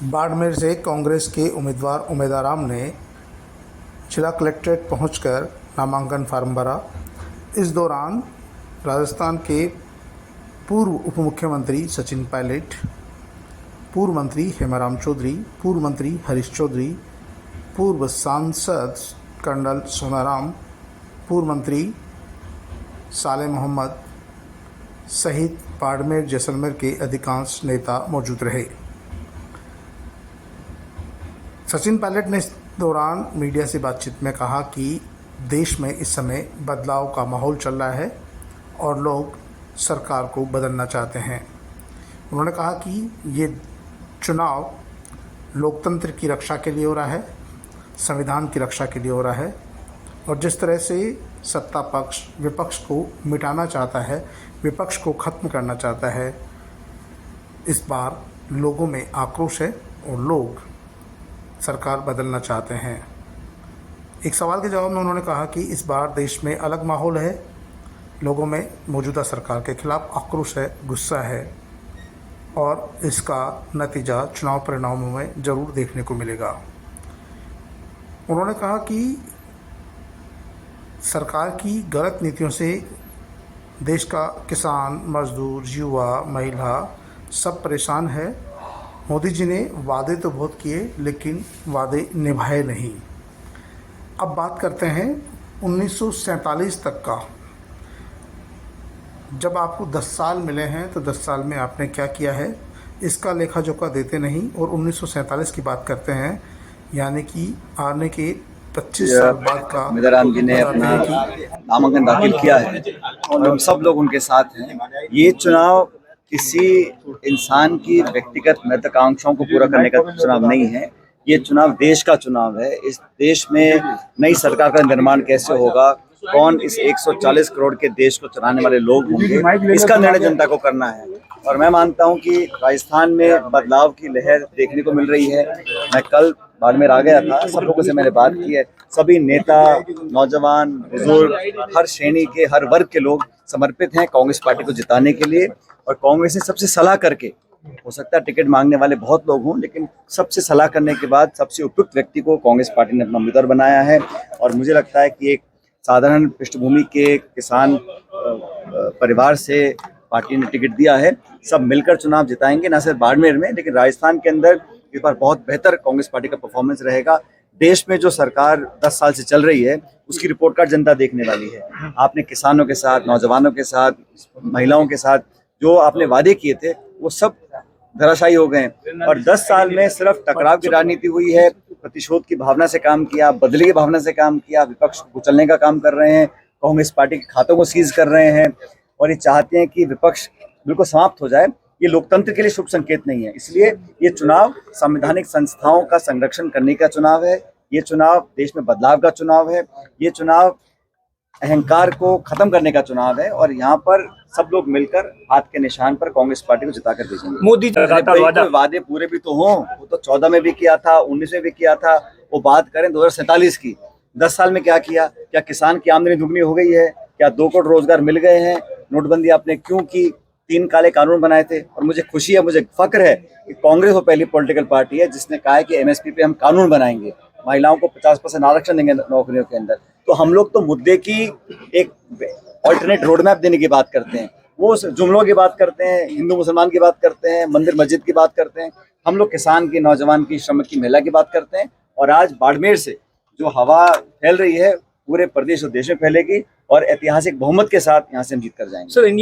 बाड़मेर से कांग्रेस के उम्मीदवार उमेद आराम ने जिला कलेक्ट्रेट पहुंचकर नामांकन फार्म भरा। इस दौरान राजस्थान के पूर्व उप मुख्यमंत्री सचिन पायलट, पूर्व मंत्री हेमाराम चौधरी, पूर्व मंत्री हरीश चौधरी, पूर्व सांसद कर्नल सोनाराम, पूर्व मंत्री साले मोहम्मद सहित बाड़मेर जैसलमेर के अधिकांश नेता मौजूद रहे। सचिन पायलट ने इस दौरान मीडिया से बातचीत में कहा कि देश में इस समय बदलाव का माहौल चल रहा है और लोग सरकार को बदलना चाहते हैं। उन्होंने कहा कि ये चुनाव लोकतंत्र की रक्षा के लिए हो रहा है, संविधान की रक्षा के लिए हो रहा है और जिस तरह से सत्ता पक्ष विपक्ष को मिटाना चाहता है, विपक्ष को ख़त्म करना चाहता है, इस बार लोगों में आक्रोश है और लोग सरकार बदलना चाहते हैं। एक सवाल के जवाब में उन्होंने कहा कि इस बार देश में अलग माहौल है, लोगों में मौजूदा सरकार के खिलाफ आक्रोश है, गुस्सा है और इसका नतीजा चुनाव परिणामों में ज़रूर देखने को मिलेगा। उन्होंने कहा कि सरकार की गलत नीतियों से देश का किसान, मजदूर, युवा, महिला सब परेशान है। मोदी जी ने वादे तो बहुत किए लेकिन वादे निभाए नहीं। अब बात करते हैं 1947 तक का। जब आपको 10 साल मिले हैं तो 10 साल में आपने क्या किया है, इसका लेखा जोखा देते नहीं और 1947 की बात करते हैं, यानी कि आने के 25 साल बाद का। उमेद आराम जी ने अपना नामांकन दाखिल किया है और हम सब लोग उनके साथ हैं। ये चुनाव किसी इंसान की व्यक्तिगत महत्वाकांक्षाओं को पूरा करने का चुनाव नहीं है, ये चुनाव देश का चुनाव है। इस देश में नई सरकार का निर्माण कैसे होगा, कौन इस 140 करोड़ के देश को चलाने वाले लोग होंगे, इसका निर्णय जनता को करना है। और मैं मानता हूं कि राजस्थान में बदलाव की लहर देखने को मिल रही है। मैं कल बाड़मेर आ गया था, सब लोगों से मैंने बात की है। सभी नेता, नौजवान, बुजुर्ग, हर श्रेणी के, हर वर्ग के लोग समर्पित हैं कांग्रेस पार्टी को जिताने के लिए। और कांग्रेस ने सबसे सलाह करके, हो सकता है टिकट मांगने वाले बहुत लोग हों, लेकिन सबसे सलाह करने के बाद सबसे उपयुक्त व्यक्ति को कांग्रेस पार्टी ने अपना उम्मीदवार बनाया है। और मुझे लगता है कि एक साधारण पृष्ठभूमि के किसान परिवार से पार्टी ने टिकट दिया है। सब मिलकर चुनाव जिताएंगे, न सिर्फ बाड़मेर में लेकिन राजस्थान के अंदर इस बार बहुत बेहतर कांग्रेस पार्टी का परफॉर्मेंस रहेगा। देश में जो सरकार 10 साल से चल रही है उसकी रिपोर्ट कार्ड जनता देखने वाली है। आपने किसानों के साथ, नौजवानों के साथ, महिलाओं के साथ जो आपने वादे किए थे वो सब धराशायी हो गए और 10 साल में सिर्फ टकराव की राजनीति हुई है। प्रतिशोध की भावना से काम किया, बदले की भावना से काम किया, विपक्ष को कुचलने का काम कर रहे हैं, कांग्रेस पार्टी के खातों को सीज कर रहे हैं और ये चाहते हैं कि विपक्ष बिल्कुल समाप्त हो जाए। ये लोकतंत्र के लिए शुभ संकेत नहीं है। इसलिए ये चुनाव संवैधानिक संस्थाओं का संरक्षण करने का चुनाव है, ये चुनाव देश में बदलाव का चुनाव है, ये चुनाव अहंकार को खत्म करने का चुनाव है और यहाँ पर सब लोग मिलकर हाथ के निशान पर कांग्रेस पार्टी को जिताकर भेजेंगे। मोदी वादे पूरे भी तो हों, वो तो 14 में भी किया था, 19 में भी किया था। वो बात करें 2047 की। 10 साल में क्या किया? क्या किसान की आमदनी दुगनी हो गई है? क्या 2 करोड़ रोजगार मिल गए हैं? नोटबंदी आपने क्यों की? 3 काले कानून बनाए थे। और मुझे खुशी है, मुझे फक्र है कि कांग्रेस वो पहली पॉलिटिकल पार्टी है जिसने कहा है कि एमएसपी पे हम कानून बनाएंगे, महिलाओं को 50% आरक्षण देंगे नौकरियों के अंदर। तो हम लोग तो मुद्दे की एक ऑल्टरनेट रोड मैप देने की बात करते हैं, वो जुमलों की बात करते हैं, हिंदू मुसलमान की बात करते हैं, मंदिर मस्जिद की बात करते हैं। हम लोग किसान की, नौजवान की, श्रमिक की, महिला की बात करते हैं। और आज बाड़मेर से जो हवा फैल रही है पूरे प्रदेश और देश में फैलेगी और ऐतिहासिक बहुमत के साथ यहाँ से हम जीत कर जाएंगे।